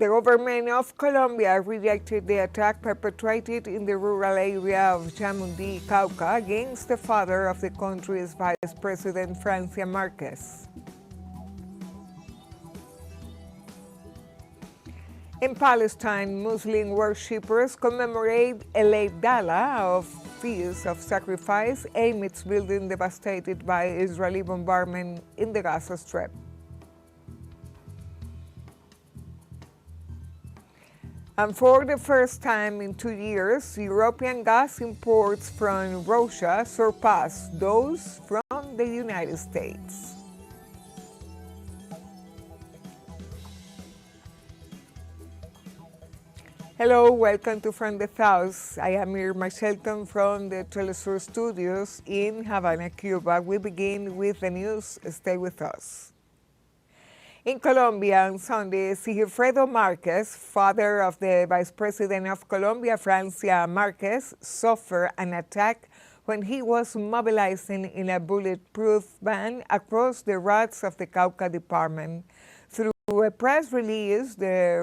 The government of Colombia rejected the attack perpetrated in the rural area of Yamundi, Cauca, against the father of the country's vice president, Francia Marquez. In Palestine, Muslim worshippers commemorate al-Adha, of feast of sacrifice, aimed at building devastated by Israeli bombardment in the Gaza Strip. And for the first time in 2 years, European gas imports from Russia surpass those from the United States. Hello, welcome to From the South. I am Irma Shelton from the teleSUR studios in Havana, Cuba. We begin with the news. Stay with us. In Colombia on Sunday, Sigifredo Marquez, father of the Vice President of Colombia, Francia Marquez, suffered an attack when he was mobilizing in a bulletproof van across the roads of the Cauca department. Through a press release, the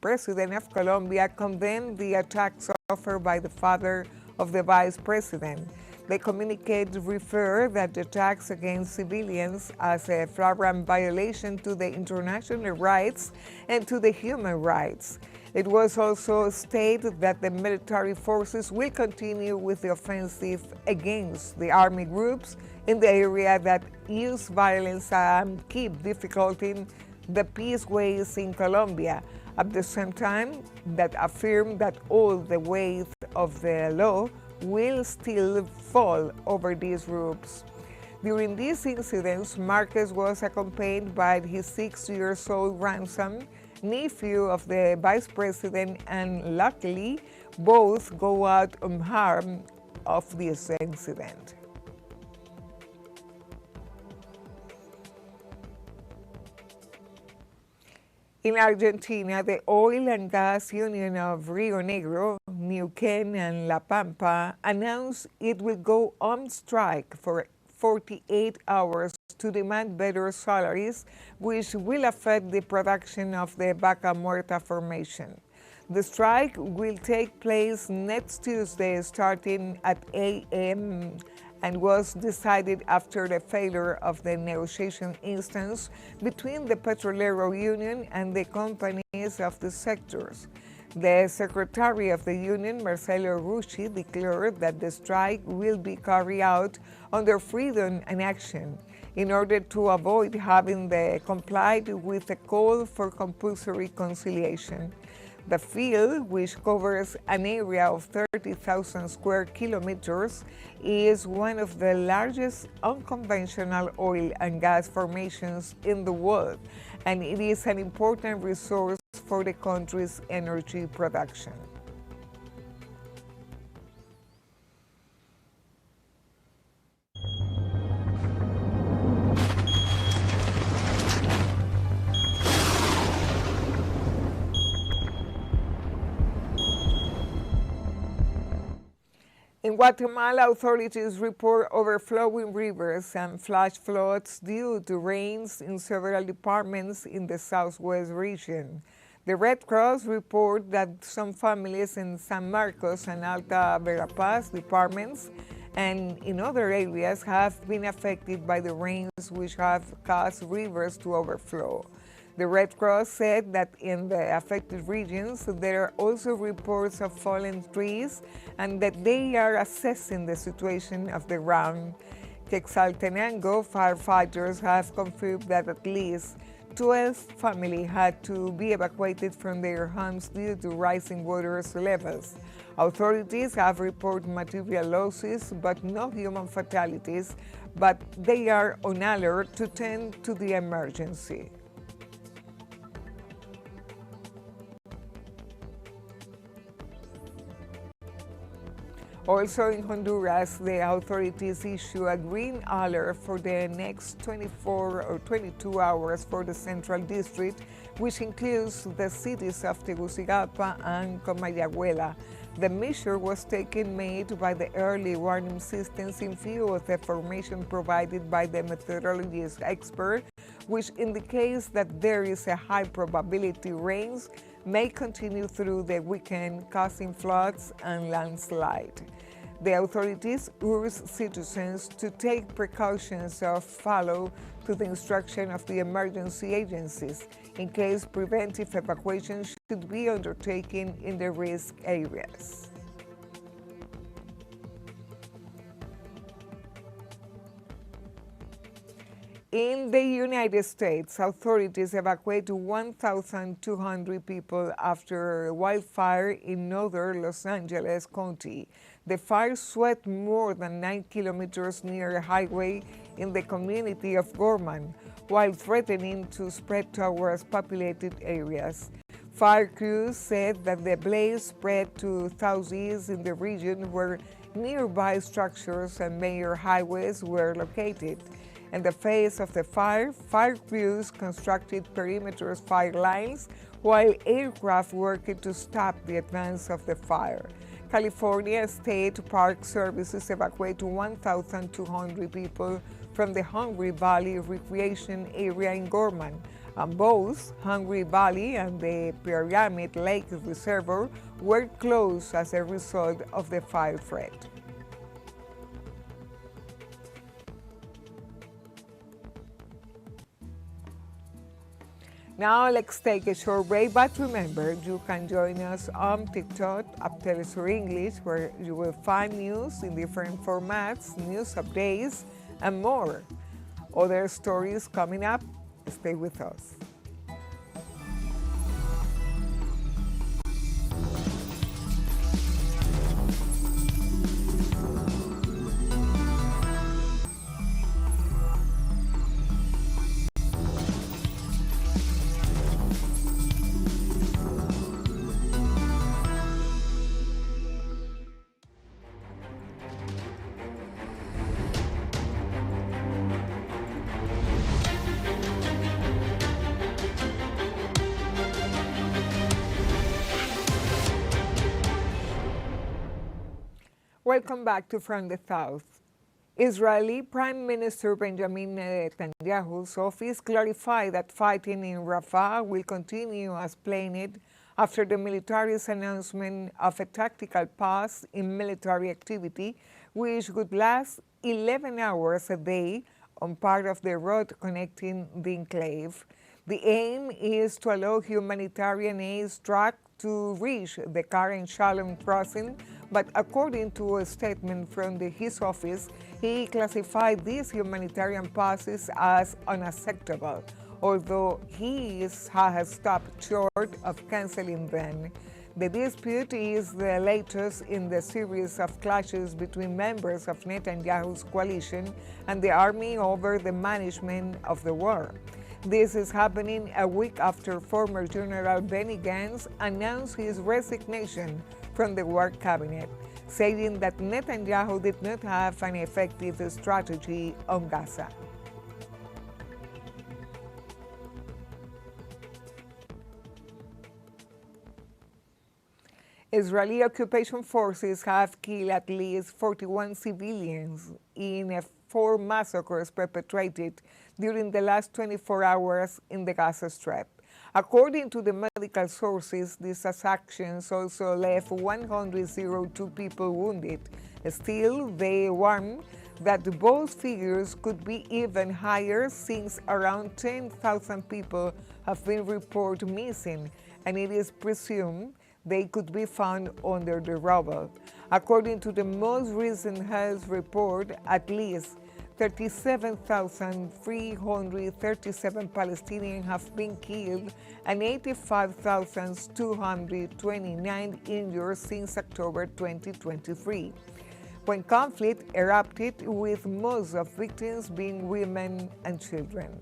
President of Colombia condemned the attack suffered by the father of the Vice President. The communique referred that the attacks against civilians as a flagrant violation to the international rights and to the human rights. It was also stated that the military forces will continue with the offensive against the army groups in the area that use violence and keep difficulting the peaceways in Colombia, at the same time that affirmed that all the weight of the law will still fall over these groups. During these incidents, Marquez was accompanied by his 6-year-old grandson, nephew of the vice president, and luckily, both go out unharmed of this incident. In Argentina, the Oil and Gas Union of Rio Negro, Neuquén, and La Pampa announced it will go on strike for 48 hours to demand better salaries, which will affect the production of the Vaca Muerta formation. The strike will take place next Tuesday starting at 8 a.m. and was decided after the failure of the negotiation instance between the Petrolero Union and the companies of the sectors. The secretary of the union, Marcelo Rucci, declared that the strike will be carried out under freedom and action in order to avoid having complied with a call for compulsory conciliation. The field, which covers an area of 30,000 square kilometers, is one of the largest unconventional oil and gas formations in the world, and it is an important resource for the country's energy production. In Guatemala, authorities report overflowing rivers and flash floods due to rains in several departments in the southwest region. The Red Cross report that some families in San Marcos and Alta Verapaz departments and in other areas have been affected by the rains which have caused rivers to overflow. The Red Cross said that in the affected regions, there are also reports of fallen trees and that they are assessing the situation of the ground. Quetzaltenango firefighters have confirmed that at least 12 families had to be evacuated from their homes due to rising water levels. Authorities have reported material losses but no human fatalities, but they are on alert to tend to the emergency. Also in Honduras, the authorities issue a green alert for the next 24 or 22 hours for the Central District, which includes the cities of Tegucigalpa and Comayagüela. The measure was made by the early warning systems in view of the information provided by the meteorologist expert, which indicates that there is a high probability rains may continue through the weekend, causing floods and landslide. The authorities urge citizens to take precautions or follow to the instruction of the emergency agencies in case preventive evacuation should be undertaken in the risk areas. In the United States, authorities evacuated 1,200 people after a wildfire in northern Los Angeles County. The fire swept more than 9 kilometers near a highway in the community of Gorman, while threatening to spread towards populated areas. Fire crews said that the blaze spread to southeast in the region where nearby structures and major highways were located. In the face of the fire, fire crews constructed perimeter fire lines while aircraft worked to stop the advance of the fire. California State Park Services evacuated 1,200 people from the Hungry Valley recreation area in Gorman, and both Hungry Valley and the Pyramid Lake Reservoir were closed as a result of the fire threat. Now let's take a short break, but remember, you can join us on TikTok at teleSUR English, where you will find news in different formats, news updates, and more. Other stories coming up. Stay with us. Welcome back to From the South. Israeli Prime Minister Benjamin Netanyahu's office clarified that fighting in Rafah will continue as planned after the military's announcement of a tactical pause in military activity, which would last 11 hours a day on part of the road connecting the enclave. The aim is to allow humanitarian aid trucks to reach the current Shalom crossing, but according to a statement from his office, he classified these humanitarian pauses as unacceptable, although he has stopped short of canceling them. The dispute is the latest in the series of clashes between members of Netanyahu's coalition and the army over the management of the war. This is happening a week after former General Benny Gantz announced his resignation from the war cabinet, saying that Netanyahu did not have an effective strategy on Gaza. Israeli occupation forces have killed at least 41 civilians in 4 massacres perpetrated during the last 24 hours in the Gaza Strip. According to the medical sources, these actions also left 102 people wounded. Still, they warn that both figures could be even higher since around 10,000 people have been reported missing, and it is presumed they could be found under the rubble. According to the most recent health report, at least 37,337 Palestinians have been killed and 85,229 injured since October 2023, when conflict erupted, with most of victims being women and children.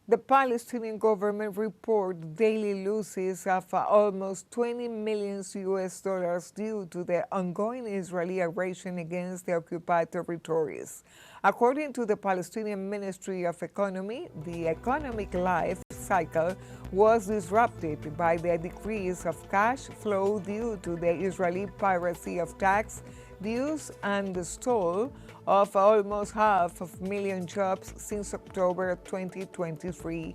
The Palestinian government reported daily losses of almost $20 million due to the ongoing Israeli aggression against the occupied territories. According to the Palestinian Ministry of Economy, the economic life cycle was disrupted by the decrease of cash flow due to the Israeli piracy of tax the use and the stall of almost 500,000 jobs since October 2023.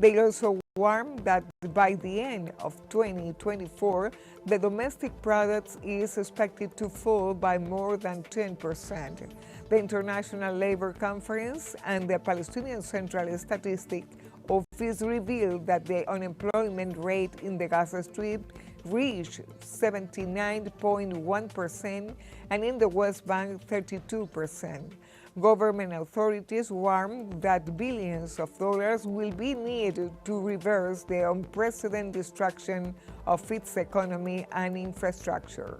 They also warned that by the end of 2024, the domestic product is expected to fall by more than 10%. The International Labor Conference and the Palestinian Central Statistic Office revealed that the unemployment rate in the Gaza Strip reached 79.1% and in the West Bank 32%. Government authorities warn that billions of dollars will be needed to reverse the unprecedented destruction of its economy and infrastructure.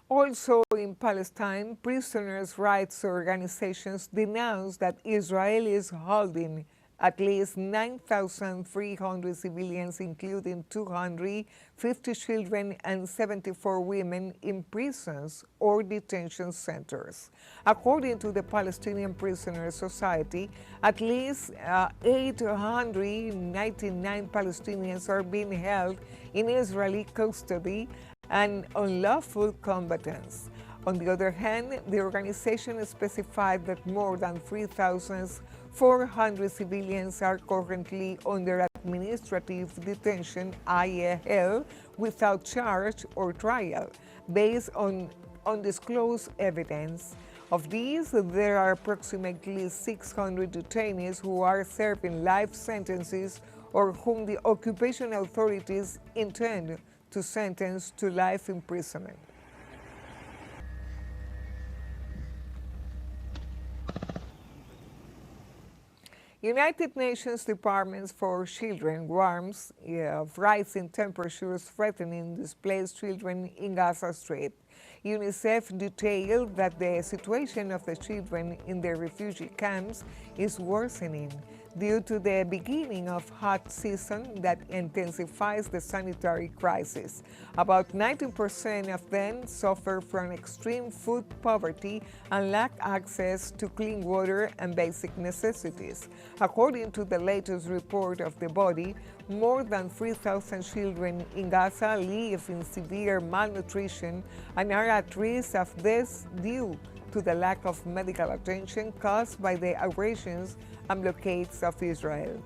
Also in Palestine, prisoners' rights organizations denounced that Israel is holding at least 9,300 civilians, including 250 children and 74 women, in prisons or detention centers. According to the Palestinian Prisoners Society, at least 899 Palestinians are being held in Israeli custody and unlawful combatants. On the other hand, the organization specified that more than 3,400 civilians are currently under administrative detention, IAL, without charge or trial, based on undisclosed evidence. Of these, there are approximately 600 detainees who are serving life sentences or whom the occupation authorities intend to sentence to life imprisonment. United Nations Departments for Children warns of rising temperatures threatening displaced children in Gaza Strip. UNICEF detailed that the situation of the children in the refugee camps is worsening due to the beginning of hot season that intensifies the sanitary crisis. About 90% of them suffer from extreme food poverty and lack access to clean water and basic necessities. According to the latest report of the body, more than 3,000 children in Gaza live in severe malnutrition and are at risk of death due to the lack of medical attention caused by the aggressions and blockades of Israel.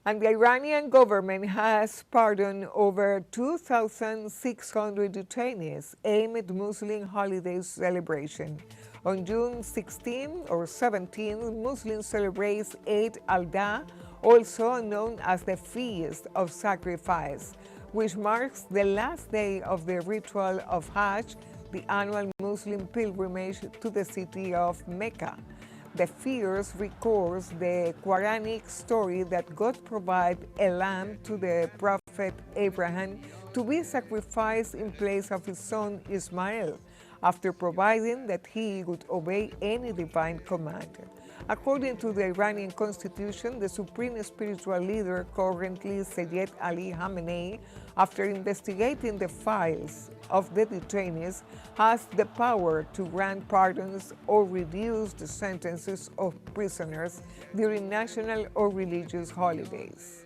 And the Iranian government has pardoned over 2,600 detainees aimed at Muslim holiday celebration. On June 16 or 17, Muslims celebrate Eid al-Adha, also known as the Feast of Sacrifice, which marks the last day of the ritual of Hajj, the annual Muslim pilgrimage to the city of Mecca. The feast records the Quranic story that God provided a lamb to the prophet Abraham to be sacrificed in place of his son Ismail, after providing that he would obey any divine command. According to the Iranian constitution, the supreme spiritual leader, currently Sayyid Ali Khamenei, after investigating the files of the detainees, has the power to grant pardons or reduce the sentences of prisoners during national or religious holidays.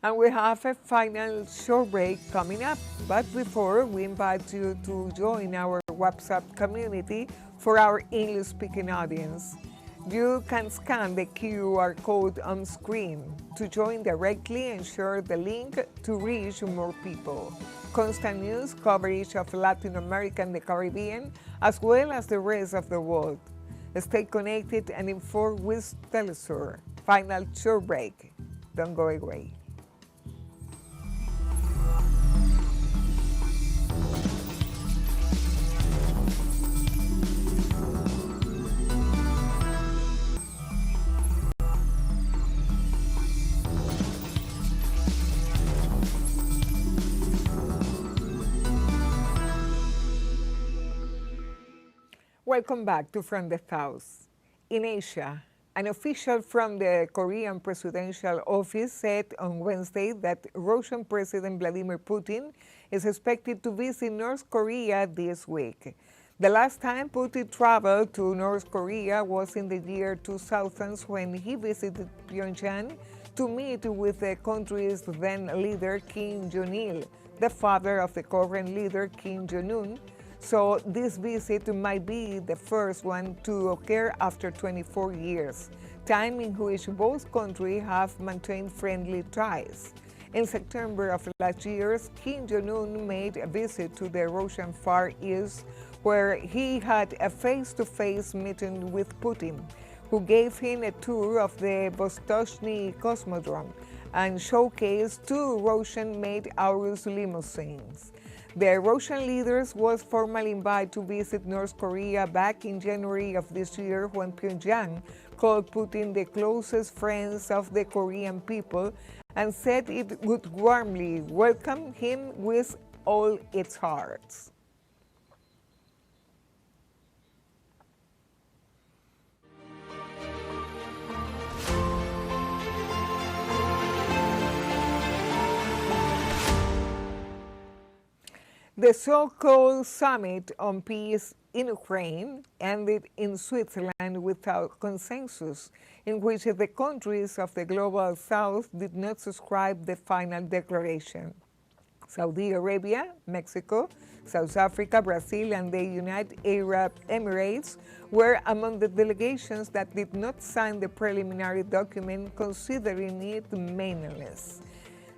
And we have a final short break coming up. But before, we invite you to join our WhatsApp community for our English-speaking audience. You can scan the QR code on screen to join directly and share the link to reach more people. Constant news coverage of Latin America and the Caribbean, as well as the rest of the world. Stay connected and informed with teleSUR. Final short break. Don't go away. Welcome back to From the South. In Asia, An official from the Korean presidential office said on Wednesday that Russian President Vladimir Putin is expected to visit North Korea this week. The last time Putin traveled to North Korea was in the year 2000 when he visited Pyongyang to meet with the country's then leader Kim Jong-il, the father of the current leader Kim Jong-un. So this visit might be the first one to occur after 24 years, time in which both countries have maintained friendly ties. In September of last year, Kim Jong-un made a visit to the Russian Far East, where he had a face-to-face meeting with Putin, who gave him a tour of the Vostochny Cosmodrome and showcased two Russian-made Aurus limousines. The Russian leaders was formally invited to visit North Korea back in January of this year when Pyongyang called Putin the closest friends of the Korean people and said it would warmly welcome him with all its hearts. The so-called Summit on Peace in Ukraine ended in Switzerland without consensus, in which the countries of the Global South did not subscribe the final declaration. Saudi Arabia, Mexico, South Africa, Brazil, and the United Arab Emirates were among the delegations that did not sign the preliminary document, considering it meaningless.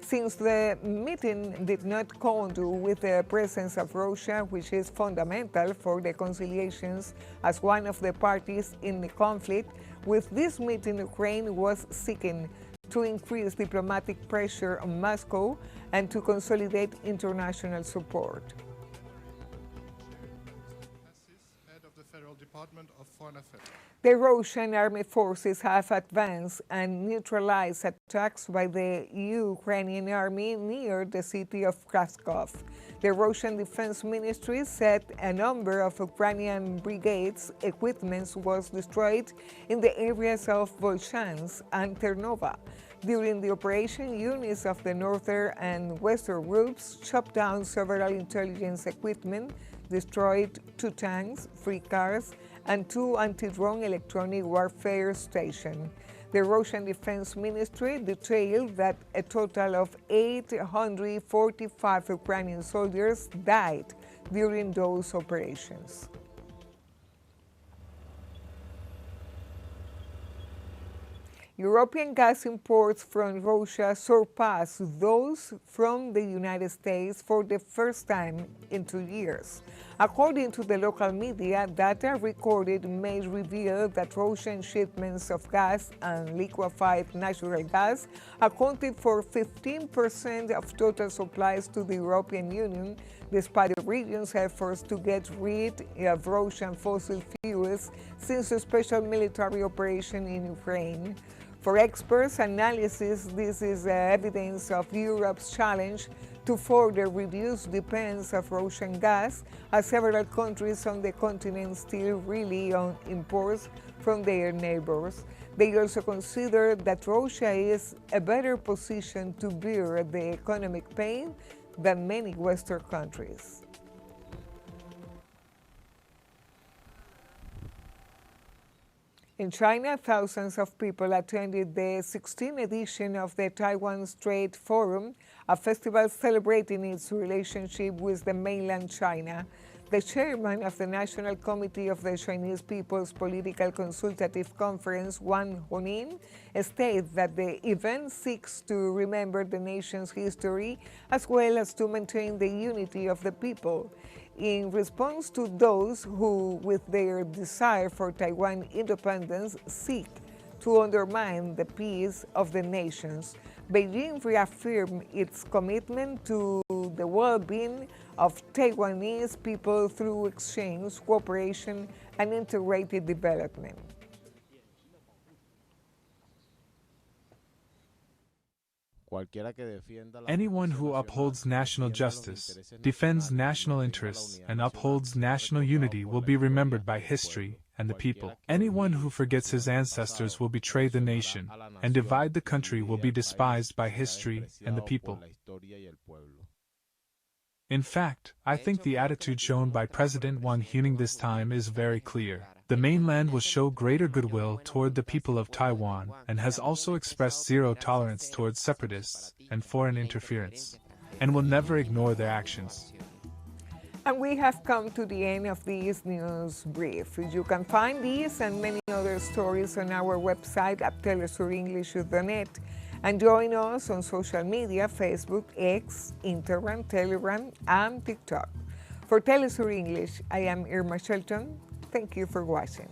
Since the meeting did not count with the presence of Russia, which is fundamental for the conciliations as one of the parties in the conflict, with this meeting Ukraine was seeking to increase diplomatic pressure on Moscow and to consolidate international support. Head of the Federal Department of Foreign Affairs. The Russian army forces have advanced and neutralized attacks by the Ukrainian army near the city of Kraskov. The Russian Defense Ministry said a number of Ukrainian brigades' equipment was destroyed in the areas of Volchansk and Ternova. During the operation, units of the northern and western groups chopped down several intelligence equipment, destroyed 2 tanks, 3 cars, and 2 anti-drone electronic warfare stations. The Russian Defense Ministry detailed that a total of 845 Ukrainian soldiers died during those operations. European gas imports from Russia surpassed those from the United States for the first time in 2 years. According to the local media, data recorded may reveal that Russian shipments of gas and liquefied natural gas accounted for 15% of total supplies to the European Union, despite the region's efforts to get rid of Russian fossil fuels since a special military operation in Ukraine. For experts' analysis, this is evidence of Europe's challenge to further reduce dependence of Russian gas, as several countries on the continent still rely on imports from their neighbors. They also consider that Russia is a better position to bear the economic pain than many Western countries. In China, thousands of people attended the 16th edition of the Taiwan Strait Forum, a festival celebrating its relationship with the mainland China. The chairman of the National Committee of the Chinese People's Political Consultative Conference, Wang Honin, stated that the event seeks to remember the nation's history as well as to maintain the unity of the people. In response to those who, with their desire for Taiwan independence, seek to undermine the peace of the nations, Beijing reaffirmed its commitment to the well-being of Taiwanese people through exchange, cooperation, and integrated development. Anyone who upholds national justice, defends national interests, and upholds national unity will be remembered by history and the people. Anyone who forgets his ancestors will betray the nation, and divide the country will be despised by history and the people. In fact, I think the attitude shown by President Wang Huning this time is very clear. The mainland will show greater goodwill toward the people of Taiwan and has also expressed zero tolerance towards separatists and foreign interference, and will never ignore their actions. And we have come to the end of this news brief. You can find these and many other stories on our website at telesurenglish.net, and join us on social media, Facebook, X, Instagram, Telegram, and TikTok. For TeleSUR English, I am Irma Shelton. Thank you for watching.